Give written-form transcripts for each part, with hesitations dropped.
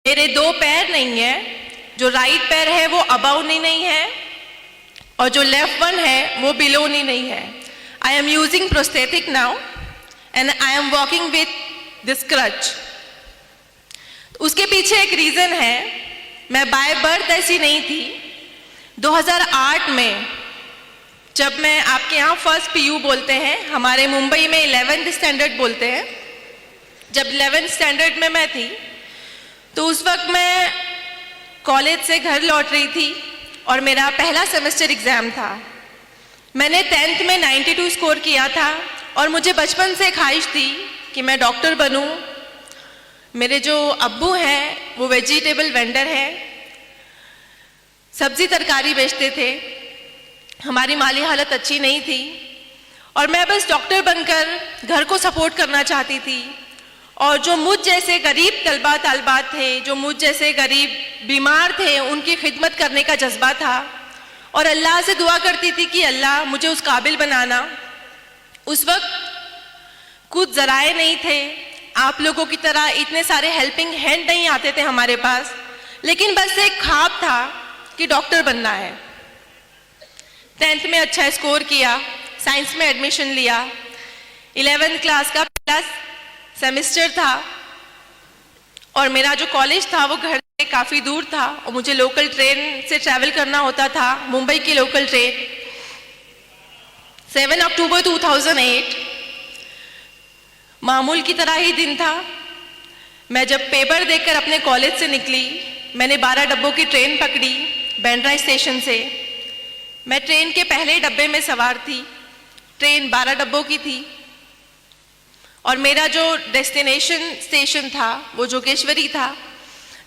मेरे दो पैर नहीं है, जो राइट पैर है वो अबाउ नहीं है और जो लेफ्ट वन है वो बिलो नहीं है। I am using prosthetic now and I am walking with this crutch. उसके पीछे एक रीज़न है, मैं बाय बर्थ ऐसी नहीं थी। 2008 में जब मैं आपके यहाँ फर्स्ट पीयू बोलते हैं, हमारे मुंबई में 11th स्टैंडर्ड बोलते हैं, जब 11th स्टैंडर्ड में मैं थी तो उस वक्त मैं कॉलेज से घर लौट रही थी और मेरा पहला सेमेस्टर एग्ज़ाम था। मैंने 10th में 92 स्कोर किया था और मुझे बचपन से ख्वाहिश थी कि मैं डॉक्टर बनूं। मेरे जो अब्बू हैं वो वेजिटेबल वेंडर हैं, सब्जी तरकारी बेचते थे। हमारी माली हालत अच्छी नहीं थी और मैं बस डॉक्टर बनकर घर को सपोर्ट करना चाहती थी। और जो मुझ जैसे गरीब तलबा तालबात थे, जो मुझ जैसे गरीब बीमार थे, उनकी खिदमत करने का जज्बा था और अल्लाह से दुआ करती थी कि अल्लाह मुझे उस काबिल बनाना। उस वक्त कुछ ज़राए नहीं थे, आप लोगों की तरह इतने सारे हेल्पिंग हैंड नहीं आते थे हमारे पास, लेकिन बस एक ख्वाब था कि डॉक्टर बनना है। 10th में अच्छा स्कोर किया, साइंस में एडमिशन लिया। 11th क्लास का पहला सेमेस्टर था और मेरा जो कॉलेज था वो घर से काफ़ी दूर था और मुझे लोकल ट्रेन से ट्रैवल करना होता था, मुंबई की लोकल ट्रेन। 7 अक्टूबर 2008 मामूल की तरह ही दिन था। मैं जब पेपर देकर अपने कॉलेज से निकली, मैंने 12 डब्बों की ट्रेन पकड़ी बैंड्रा स्टेशन से। मैं ट्रेन के पहले डब्बे में सवार थी। ट्रेन 12 डब्बों की थी और मेरा जो डेस्टिनेशन स्टेशन था वो जोगेश्वरी था।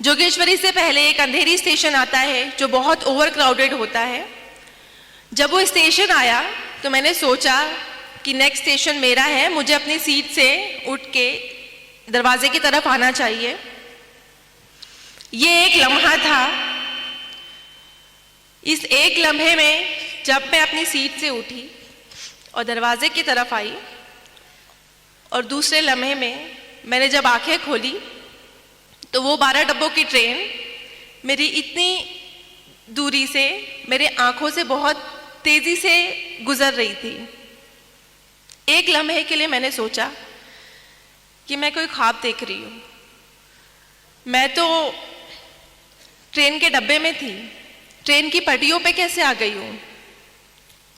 जोगेश्वरी से पहले एक अंधेरी स्टेशन आता है जो बहुत ओवर क्राउडेड होता है। जब वो स्टेशन आया तो मैंने सोचा कि नेक्स्ट स्टेशन मेरा है, मुझे अपनी सीट से उठ के दरवाजे की तरफ आना चाहिए। ये एक लम्हा था। इस एक लम्हे में जब मैं अपनी सीट से उठी और दरवाजे की तरफ आई और दूसरे लम्हे में मैंने जब आंखें खोली तो वो 12 डब्बों की ट्रेन मेरी इतनी दूरी से, मेरे आंखों से बहुत तेज़ी से गुजर रही थी। एक लम्हे के लिए मैंने सोचा कि मैं कोई ख्वाब देख रही हूँ। मैं तो ट्रेन के डब्बे में थी, ट्रेन की पटरियों पे कैसे आ गई हूँ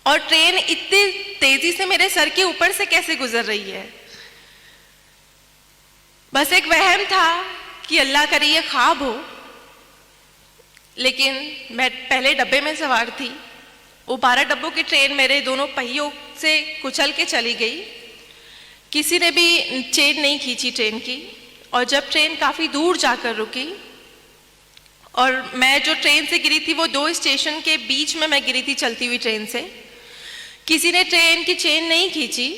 और ट्रेन इतनी तेज़ी से मेरे सर के ऊपर से कैसे गुजर रही है। बस एक वहम था कि अल्लाह करे ये ख्वाब हो, लेकिन मैं पहले डब्बे में सवार थी। वो 12 डब्बों की ट्रेन मेरे दोनों पहियों से कुचल के चली गई। किसी ने भी चेन नहीं खींची ट्रेन की और जब ट्रेन काफ़ी दूर जाकर रुकी और मैं जो ट्रेन से गिरी थी वो 2 स्टेशन के बीच में मैं गिरी थी चलती हुई ट्रेन से। किसी ने ट्रेन की चेन नहीं खींची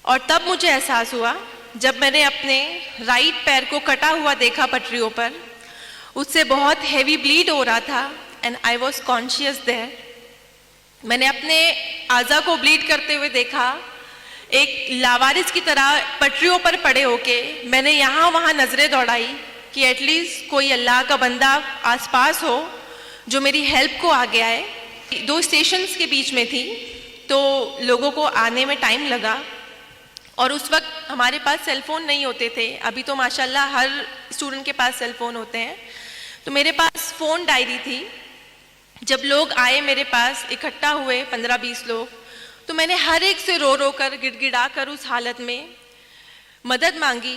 और तब मुझे एहसास हुआ जब मैंने अपने राइट पैर को कटा हुआ देखा पटरियों पर, उससे बहुत हैवी ब्लीड हो रहा था and I was conscious there. मैंने अपने आज़ा को ब्लीड करते हुए देखा, एक लावारिस की तरह पटरियों पर पड़े होके मैंने यहाँ वहाँ नज़रें दौड़ाई कि एटलीस्ट कोई अल्लाह का बंदा आसपास हो जो मेरी हेल्प को आगे आए। 2 स्टेशंस के बीच में थी तो लोगों को आने में टाइम लगा और उस वक्त हमारे पास सेलफ़ोन नहीं होते थे। अभी तो माशाल्लाह हर स्टूडेंट के पास सेलफ़ोन होते हैं। तो मेरे पास फ़ोन डायरी थी। जब लोग आए मेरे पास, इकट्ठा हुए 15-20 लोग, तो मैंने हर एक से रो रो कर, गिड़गिड़ा कर उस हालत में मदद मांगी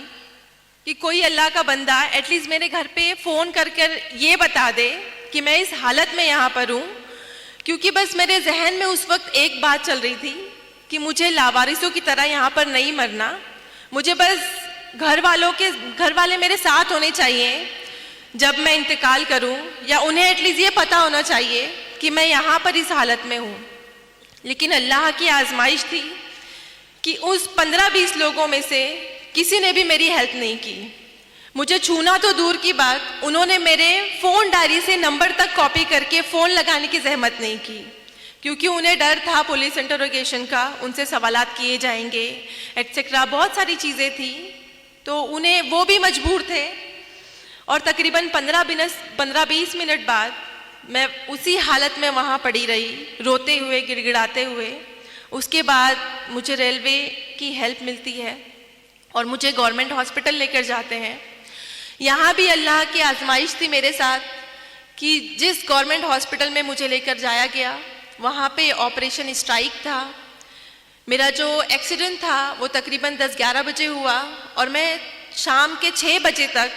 कि कोई अल्लाह का बंदा एटलीस्ट मेरे घर पे फ़ोन कर कर ये बता दे कि मैं इस हालत में यहाँ पर हूँ। क्योंकि बस मेरे जहन में उस वक्त एक बात चल रही थी कि मुझे लावारिसों की तरह यहाँ पर नहीं मरना, मुझे बस घर वाले मेरे साथ होने चाहिए जब मैं इंतकाल करूं, या उन्हें एटलीस्ट ये पता होना चाहिए कि मैं यहाँ पर इस हालत में हूँ। लेकिन अल्लाह की आजमाइश थी कि उस 15-20 लोगों में से किसी ने भी मेरी हेल्प नहीं की। मुझे छूना तो दूर की बात, उन्होंने मेरे फ़ोन डायरी से नंबर तक कॉपी करके फ़ोन लगाने की जहमत नहीं की, क्योंकि उन्हें डर था पुलिस इंटरोगेशन का, उनसे सवालात किए जाएंगे एटसेट्रा, बहुत सारी चीज़ें थी। तो उन्हें वो भी मजबूर थे और तकरीबन 15-20 मिनट बाद मैं उसी हालत में वहाँ पड़ी रही, रोते हुए, गिड़गिड़ाते हुए। उसके बाद मुझे रेलवे की हेल्प मिलती है और मुझे गवर्नमेंट हॉस्पिटल लेकर जाते हैं। यहाँ भी अल्लाह की आजमाइश थी मेरे साथ कि जिस गवर्नमेंट हॉस्पिटल में मुझे लेकर जाया गया वहाँ पे ऑपरेशन स्ट्राइक था। मेरा जो एक्सीडेंट था वो तकरीबन 10-11 बजे हुआ और मैं शाम के 6 बजे तक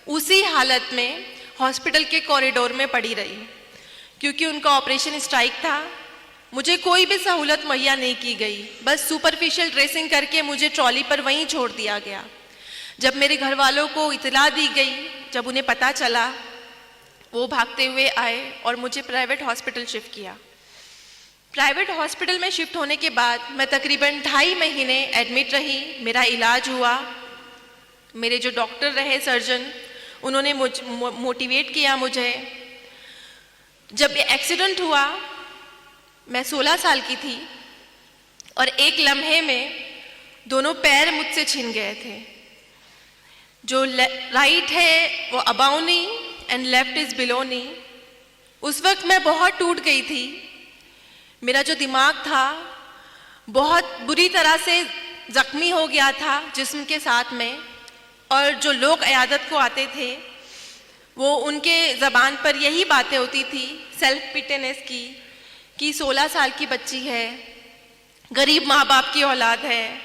उसी हालत में हॉस्पिटल के कॉरिडोर में पड़ी रही, क्योंकि उनका ऑपरेशन स्ट्राइक था। मुझे कोई भी सहूलत मुहैया नहीं की गई, बस सुपरफिशियल ड्रेसिंग करके मुझे ट्रॉली पर वहीं छोड़ दिया गया। जब मेरे घर वालों को इतला दी गई, जब उन्हें पता चला, वो भागते हुए आए और मुझे प्राइवेट हॉस्पिटल शिफ्ट किया। प्राइवेट हॉस्पिटल में शिफ्ट होने के बाद मैं तकरीबन 2.5 महीने एडमिट रही। मेरा इलाज हुआ। मेरे जो डॉक्टर रहे, सर्जन, उन्होंने मोटिवेट किया मुझे। जब ये एक्सीडेंट हुआ मैं 16 साल की थी और एक लम्हे में दोनों पैर मुझसे छिन गए थे। जो राइट है वो above knee and left is below knee. उस वक्त मैं बहुत टूट गई थी। मेरा जो दिमाग था बहुत बुरी तरह से जख्मी हो गया था जिस्म के साथ में, और जो लोग इयादत को आते थे वो उनके ज़बान पर यही बातें होती थी सेल्फ पिटेनेस की, कि 16 साल की बच्ची है, गरीब माँ बाप की औलाद है,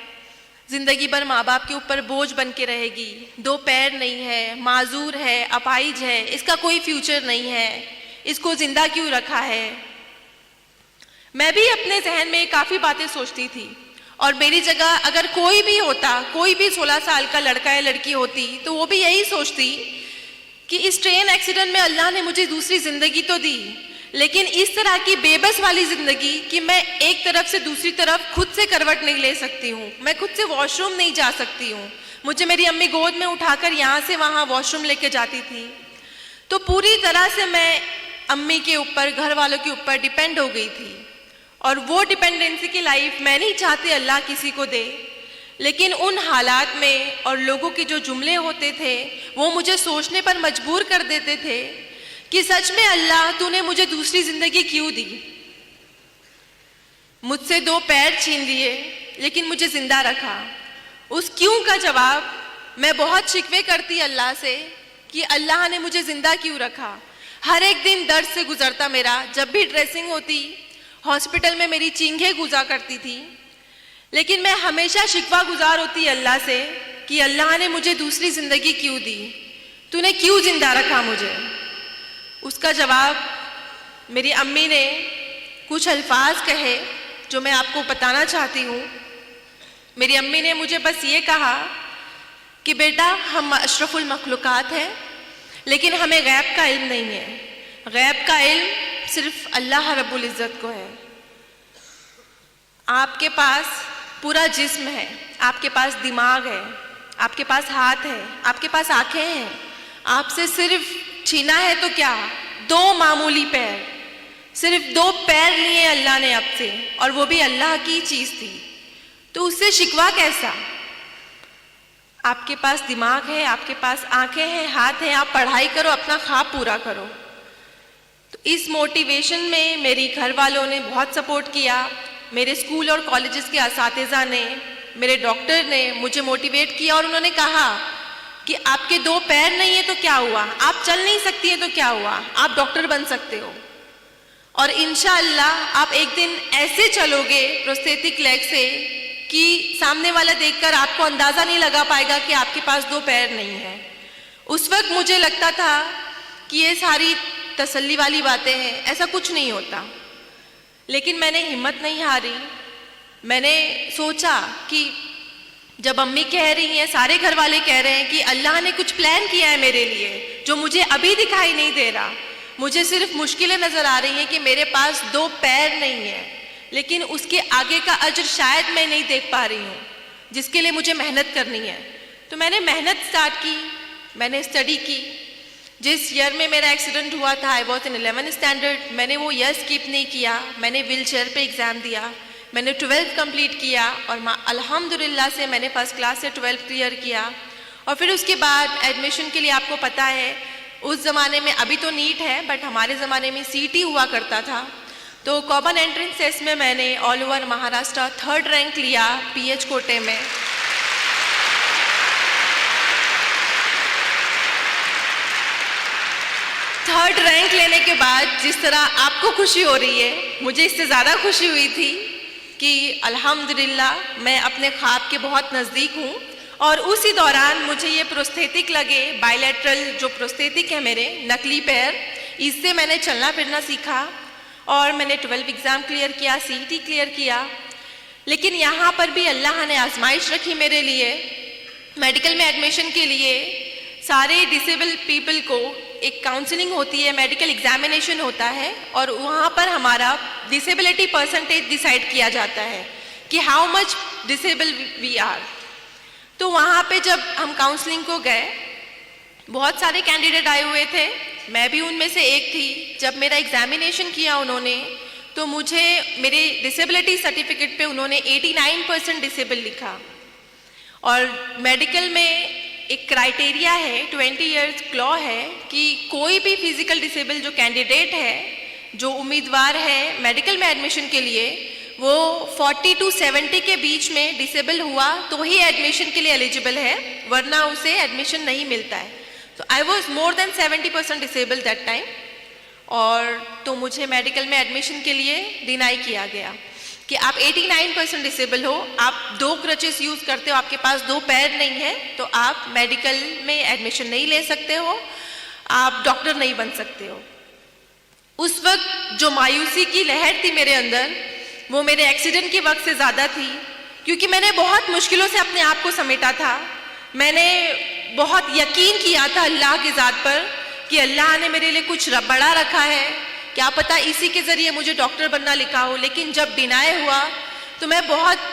ज़िंदगी भर माँ बाप के ऊपर बोझ बन के रहेगी, 2 पैर नहीं है, माजूर है, अपाहिज है, इसका कोई फ्यूचर नहीं है, इसको ज़िंदा क्यों रखा है। मैं भी अपने जहन में काफ़ी बातें सोचती थी और मेरी जगह अगर कोई भी होता, कोई भी 16 साल का लड़का या लड़की होती तो वो भी यही सोचती कि इस ट्रेन एक्सीडेंट में अल्लाह ने मुझे दूसरी ज़िंदगी तो दी, लेकिन इस तरह की बेबस वाली ज़िंदगी कि मैं एक तरफ से दूसरी तरफ खुद से करवट नहीं ले सकती हूँ, मैं खुद से वॉशरूम नहीं जा सकती हूँ। मुझे मेरी अम्मी गोद में उठाकर यहाँ से वहाँ वॉशरूम लेके जाती थी। तो पूरी तरह से मैं अम्मी के ऊपर, घर वालों के ऊपर डिपेंड हो गई थी, और वो डिपेंडेंसी की लाइफ मैं नहीं चाहती अल्लाह किसी को दे। लेकिन उन हालात में और लोगों के जो जुमले होते थे वो मुझे सोचने पर मजबूर कर देते थे कि सच में अल्लाह तूने मुझे दूसरी ज़िंदगी क्यों दी। मुझसे 2 पैर छीन लिए लेकिन मुझे ज़िंदा रखा। उस क्यों का जवाब मैं बहुत शिकवे करती अल्लाह से कि अल्लाह ने मुझे ज़िंदा क्यों रखा। हर एक दिन दर्द से गुजरता मेरा। जब भी ड्रेसिंग होती हॉस्पिटल में मेरी चींखें गुजा करती थी, लेकिन मैं हमेशा शिकवा गुजार होती अल्लाह से कि अल्लाह ने मुझे दूसरी ज़िंदगी क्यों दी, तूने क्यों ज़िंदा रखा मुझे। उसका जवाब मेरी अम्मी ने कुछ अल्फाज कहे जो मैं आपको बताना चाहती हूँ। मेरी अम्मी ने मुझे बस ये कहा कि बेटा हम अशरफुल मखलूक़ात हैं, लेकिन हमें गैब का इल्म नहीं है। गैब का इल्म सिर्फ अल्लाह रब्बुल इज़्ज़त को है। आपके पास पूरा जिस्म है, आपके पास दिमाग है, आपके पास हाथ है, आपके पास आँखें हैं, आपसे सिर्फ छीना है तो क्या 2 मामूली पैर, सिर्फ 2 पैर लिए अल्लाह ने आपसे, और वो भी अल्लाह की चीज़ थी, तो उससे शिकवा कैसा। आपके पास दिमाग है, आपके पास आंखें हैं, हाथ हैं, आप पढ़ाई करो, अपना ख्वाब पूरा करो। तो इस मोटिवेशन में मेरी घर वालों ने बहुत सपोर्ट किया। मेरे स्कूल और कॉलेजेस के असातिज़ा ने, मेरे डॉक्टर ने मुझे मोटिवेट किया और उन्होंने कहा कि आपके 2 पैर नहीं है तो क्या हुआ, आप चल नहीं सकती हैं तो क्या हुआ, आप डॉक्टर बन सकते हो, और इंशाअल्लाह आप एक दिन ऐसे चलोगे प्रोस्थेटिक लेग से कि सामने वाला देखकर आपको अंदाज़ा नहीं लगा पाएगा कि आपके पास 2 पैर नहीं है। उस वक्त मुझे लगता था कि ये सारी तसल्ली वाली बातें हैं, ऐसा कुछ नहीं होता। लेकिन मैंने हिम्मत नहीं हारी। मैंने सोचा कि जब अम्मी कह रही हैं, सारे घर वाले कह रहे हैं कि अल्लाह ने कुछ प्लान किया है मेरे लिए जो मुझे अभी दिखाई नहीं दे रहा, मुझे सिर्फ मुश्किलें नज़र आ रही हैं कि मेरे पास 2 पैर नहीं है, लेकिन उसके आगे का अजर शायद मैं नहीं देख पा रही हूँ, जिसके लिए मुझे मेहनत करनी है। तो मैंने मेहनत स्टार्ट की, मैंने स्टडी की। जिस ईयर में मेरा एक्सीडेंट हुआ था, I was in 11th standard, मैंने वो ईयर स्किप नहीं किया। मैंने व्हील चेयर पे एग्ज़ाम दिया, मैंने 12th कंप्लीट किया और अल्हम्दुलिल्लाह से मैंने फर्स्ट क्लास से 12th क्लियर किया। और फिर उसके बाद एडमिशन के लिए आपको पता है उस ज़माने में, अभी तो नीट है बट हमारे ज़माने में सीटी हुआ करता था। तो कॉमन एंट्रेंस टेस्ट में मैंने all over Maharashtra 3rd rank लिया पीएच कोटे में। थर्ड रैंक लेने के बाद जिस तरह आपको खुशी हो रही है, मुझे इससे ज़्यादा खुशी हुई थी कि अल्हम्दुलिल्लाह मैं अपने ख्वाब के बहुत नज़दीक हूँ। और उसी दौरान मुझे ये प्रोस्थेटिक लगे, बायलैटरल जो प्रोस्थेटिक है मेरे नकली पैर, इससे मैंने चलना फिरना सीखा और मैंने 12 एग्ज़ाम क्लियर किया, सीईटी क्लियर किया। लेकिन यहाँ पर भी अल्लाह ने आजमाइश रखी मेरे लिए। मेडिकल में एडमिशन के लिए सारे डिसेबल पीपल को एक काउंसलिंग होती है, मेडिकल एग्जामिनेशन होता है और वहाँ पर हमारा डिसेबिलिटी परसेंटेज डिसाइड किया जाता है कि how much disable we are. तो वहाँ पे जब हम काउंसलिंग को गए, बहुत सारे कैंडिडेट आए हुए थे, मैं भी उनमें से एक थी। जब मेरा एग्जामिनेशन किया उन्होंने, तो मुझे मेरे डिसेबिलिटी सर्टिफिकेट पे उन्होंने 89% डिसेबल लिखा। और मेडिकल में एक क्राइटेरिया है, 20 ईयर्स क्लॉ है कि कोई भी फिजिकल डिसेबल जो कैंडिडेट है, जो उम्मीदवार है मेडिकल में एडमिशन के लिए, वो 40 to 70 के बीच में डिसेबल हुआ तो ही एडमिशन के लिए एलिजिबल है, वरना उसे एडमिशन नहीं मिलता है। तो I was more than 70% disable that time. और तो मुझे मेडिकल में एडमिशन के लिए डिनाई किया गया कि आप 89% डिसेबल हो, आप 2 क्रचेस यूज़ करते हो, आपके पास 2 पैर नहीं है, तो आप मेडिकल में एडमिशन नहीं ले सकते हो, आप डॉक्टर नहीं बन सकते हो। उस वक्त जो मायूसी की लहर थी मेरे अंदर, वो मेरे एक्सीडेंट के वक्त से ज़्यादा थी, क्योंकि मैंने बहुत मुश्किलों से अपने आप को समेटा था। मैंने बहुत यकीन किया था अल्लाह की ज़ात पर कि अल्लाह ने मेरे लिए कुछ बड़ा रखा है, क्या पता इसी के ज़रिए मुझे डॉक्टर बनना लिखा हो। लेकिन जब डिनाई हुआ तो मैं बहुत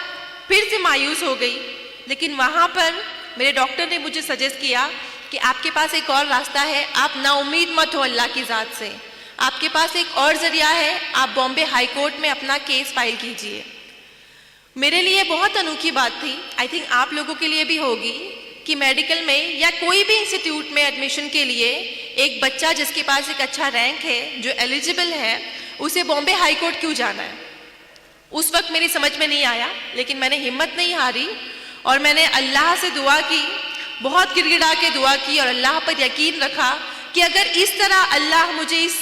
फिर से मायूस हो गई। लेकिन वहाँ पर मेरे डॉक्टर ने मुझे सजेस्ट किया कि आपके पास एक और रास्ता है, आप नाउम्मीद मत हो अल्लाह की ज़ात से, आपके पास एक और ज़रिया है, आप बॉम्बे हाई कोर्ट में अपना केस फाइल कीजिए। मेरे लिए बहुत अनोखी बात थी, आई थिंक आप लोगों के लिए भी होगी, कि मेडिकल में या कोई भी इंस्टीट्यूट में एडमिशन के लिए एक बच्चा जिसके पास एक अच्छा रैंक है, जो एलिजिबल है, उसे बॉम्बे हाई कोर्ट क्यों जाना है। उस वक्त मेरी समझ में नहीं आया, लेकिन मैंने हिम्मत नहीं हारी और मैंने अल्लाह से दुआ की, बहुत गिड़गिड़ा के दुआ की और अल्लाह पर यकीन रखा कि अगर इस तरह अल्लाह मुझे इस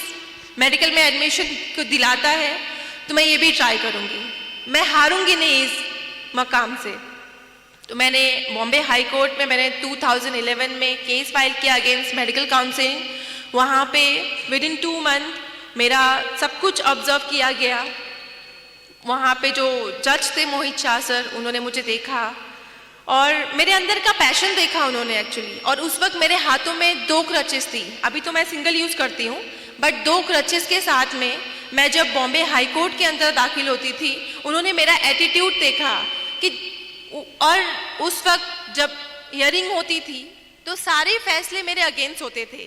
मेडिकल में एडमिशन को दिलाता है तो मैं ये भी ट्राई करूँगी, मैं हारूंगी नहीं इस मकाम से। तो मैंने बॉम्बे हाई कोर्ट में मैंने 2011 में केस फाइल किया अगेंस्ट मेडिकल काउंसिल। वहाँ पे विदिन 2 मंथ मेरा सब कुछ ऑब्जर्व किया गया। वहाँ पे जो जज थे मोहित शाह सर, उन्होंने मुझे देखा और मेरे अंदर का पैशन देखा उन्होंने एक्चुअली। और उस वक्त मेरे हाथों में 2 क्रचेस थी, अभी तो मैं सिंगल यूज़ करती हूँ, बट 2 क्रचेस के साथ में मैं जब बॉम्बे हाई कोर्ट के अंदर दाखिल होती थी, उन्होंने मेरा एटीट्यूड देखा कि, और उस वक्त जब हियरिंग होती थी तो सारे फैसले मेरे अगेंस्ट होते थे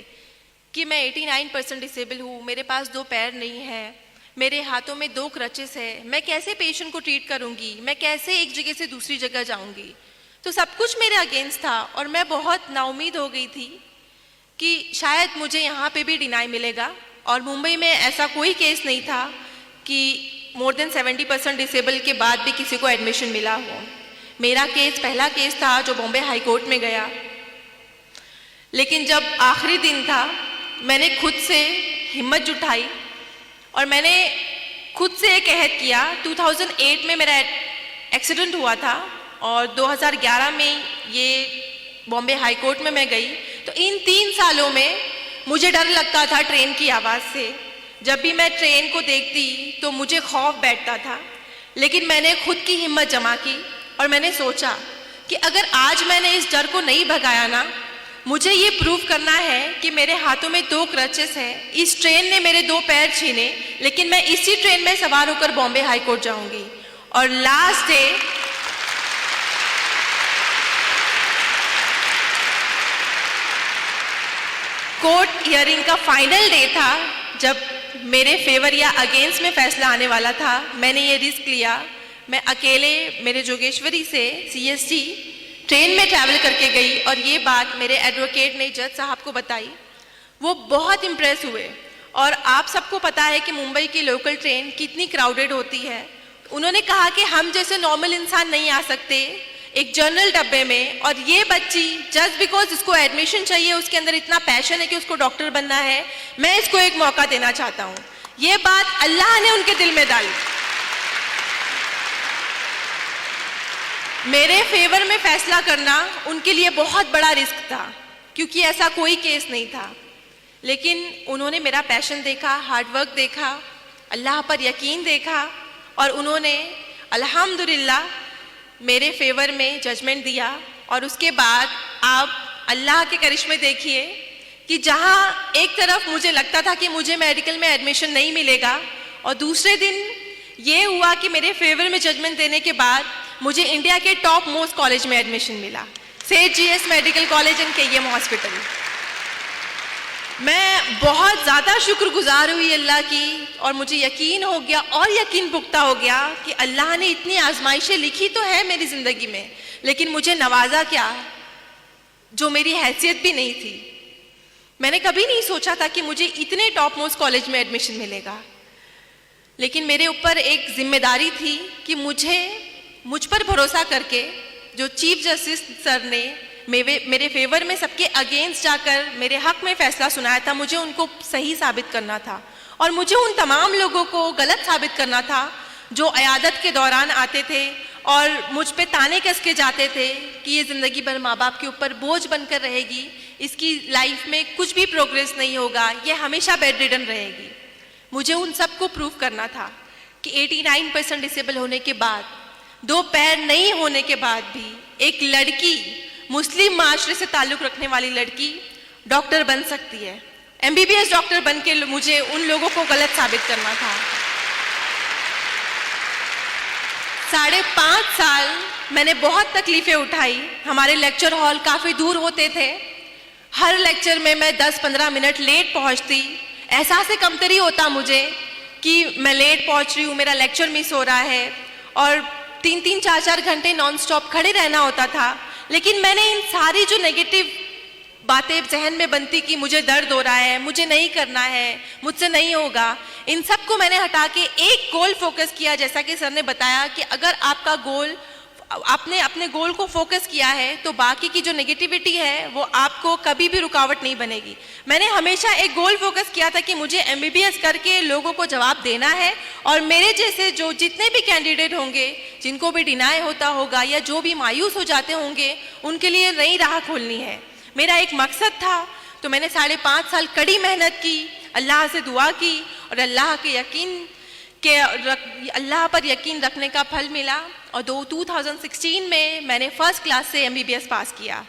कि मैं 89% डिसेबल हूँ, मेरे पास 2 पैर नहीं है, मेरे हाथों में 2 क्रचेस है, मैं कैसे पेशेंट को ट्रीट करूँगी, मैं कैसे एक जगह से दूसरी जगह जाऊँगी। तो सब कुछ मेरे अगेंस्ट था और मैं बहुत नाउम्मीद हो गई थी कि शायद मुझे यहाँ पे भी डिनाई मिलेगा। और मुंबई में ऐसा कोई केस नहीं था कि मोर देन 70% डिसेबल के बाद भी किसी को एडमिशन मिला हो। मेरा केस पहला केस था जो बॉम्बे हाई कोर्ट में गया। लेकिन जब आखिरी दिन था, मैंने खुद से हिम्मत जुटाई और मैंने खुद से एक अहद किया। 2008 में मेरा एक्सीडेंट हुआ था और 2011 में ये बॉम्बे हाई कोर्ट में मैं गई। तो इन 3 सालों में मुझे डर लगता था ट्रेन की आवाज़ से। जब भी मैं ट्रेन को देखती तो मुझे खौफ बैठता था, लेकिन मैंने खुद की हिम्मत जमा की और मैंने सोचा कि अगर आज मैंने इस डर को नहीं भगाया ना, मुझे ये प्रूव करना है कि मेरे हाथों में 2 क्रचेस हैं। इस ट्रेन ने मेरे 2 पैर छीने, लेकिन मैं इसी ट्रेन में सवार होकर बॉम्बे हाई कोर्ट जाऊंगी। और लास्ट डे कोर्ट हियरिंग का फाइनल डे था, जब मेरे फेवर या अगेंस्ट में फैसला आने वाला था। मैंने ये रिस्क लिया, मैं अकेले मेरे जोगेश्वरी से CST ट्रेन में ट्रैवल करके गई और ये बात मेरे एडवोकेट ने जज साहब को बताई। वो बहुत इम्प्रेस हुए। और आप सबको पता है कि मुंबई की लोकल ट्रेन कितनी क्राउडेड होती है। उन्होंने कहा कि हम जैसे नॉर्मल इंसान नहीं आ सकते एक जनरल डब्बे में, और ये बच्ची जस्ट बिकॉज इसको एडमिशन चाहिए, उसके अंदर इतना पैशन है कि उसको डॉक्टर बनना है, मैं इसको एक मौका देना चाहता हूँ। ये बात अल्लाह ने उनके दिल में डाली। मेरे फेवर में फैसला करना उनके लिए बहुत बड़ा रिस्क था, क्योंकि ऐसा कोई केस नहीं था। लेकिन उन्होंने मेरा पैशन देखा, हार्डवर्क देखा, अल्लाह पर यकीन देखा, और उन्होंने अल्हम्दुलिल्लाह मेरे फेवर में जजमेंट दिया। और उसके बाद आप अल्लाह के करिश्मे देखिए कि जहाँ एक तरफ मुझे लगता था कि मुझे मेडिकल में एडमिशन नहीं मिलेगा, और दूसरे दिन ये हुआ कि मेरे फेवर में जजमेंट देने के बाद मुझे इंडिया के टॉप मोस्ट कॉलेज में एडमिशन मिला, सेठ GS medical college and KEM hospital. मैं बहुत ज़्यादा शुक्रगुजार हुई अल्लाह की, और मुझे यकीन हो गया और यकीन पुख्ता हो गया कि अल्लाह ने इतनी आजमाइशें लिखी तो है मेरी ज़िंदगी में, लेकिन मुझे नवाजा क्या जो मेरी हैसियत भी नहीं थी। मैंने कभी नहीं सोचा था कि मुझे इतने टॉप मोस्ट कॉलेज में एडमिशन मिलेगा, लेकिन मेरे ऊपर एक जिम्मेदारी थी कि मुझ पर भरोसा करके जो चीफ जस्टिस सर ने मेरे फेवर में सबके अगेंस्ट जाकर मेरे हक में फैसला सुनाया था, मुझे उनको सही साबित करना था। और मुझे उन तमाम लोगों को गलत साबित करना था जो अयादत के दौरान आते थे और मुझ पे ताने कस के जाते थे कि ये ज़िंदगी भर माँ बाप के ऊपर बोझ बनकर रहेगी, इसकी लाइफ में कुछ भी प्रोग्रेस नहीं होगा, ये हमेशा बेड रिडन रहेगी। मुझे उन सबको प्रूव करना था कि 89% डिसेबल होने के बाद, 2 पैर नहीं होने के बाद भी एक लड़की, मुस्लिम माशरे से ताल्लुक़ रखने वाली लड़की डॉक्टर बन सकती है। MBBS डॉक्टर बन के मुझे उन लोगों को गलत साबित करना था। 5.5 साल मैंने बहुत तकलीफ़ें उठाई। हमारे लेक्चर हॉल काफ़ी दूर होते थे। हर लेक्चर में मैं 10-15 मिनट लेट पहुंचती। एहसास कमतरी होता मुझे कि मैं लेट पहुंच रही हूँ, मेरा लेक्चर मिस हो रहा है, और 3-3, 4-4 घंटे नॉन स्टॉप खड़े रहना होता था। लेकिन मैंने इन सारी जो नेगेटिव बातें जहन में बनती कि मुझे दर्द हो रहा है, मुझे नहीं करना है, मुझसे नहीं होगा, इन सब को मैंने हटा के एक गोल फोकस किया। जैसा कि सर ने बताया कि अगर आपका गोल, आपने अपने गोल को फोकस किया है तो बाकी की जो नेगेटिविटी है वो आपको कभी भी रुकावट नहीं बनेगी। मैंने हमेशा एक गोल फोकस किया था कि मुझे MBBS करके लोगों को जवाब देना है, और मेरे जैसे जो जितने भी कैंडिडेट होंगे, जिनको भी डिनाई होता होगा या जो भी मायूस हो जाते होंगे, उनके लिए नई राह खोलनी है। मेरा एक मकसद था। तो मैंने 5.5 साल कड़ी मेहनत की, अल्लाह से दुआ की, और अल्लाह पर यकीन रखने का फल मिला। और 2016 में मैंने फर्स्ट क्लास से MBBS पास किया।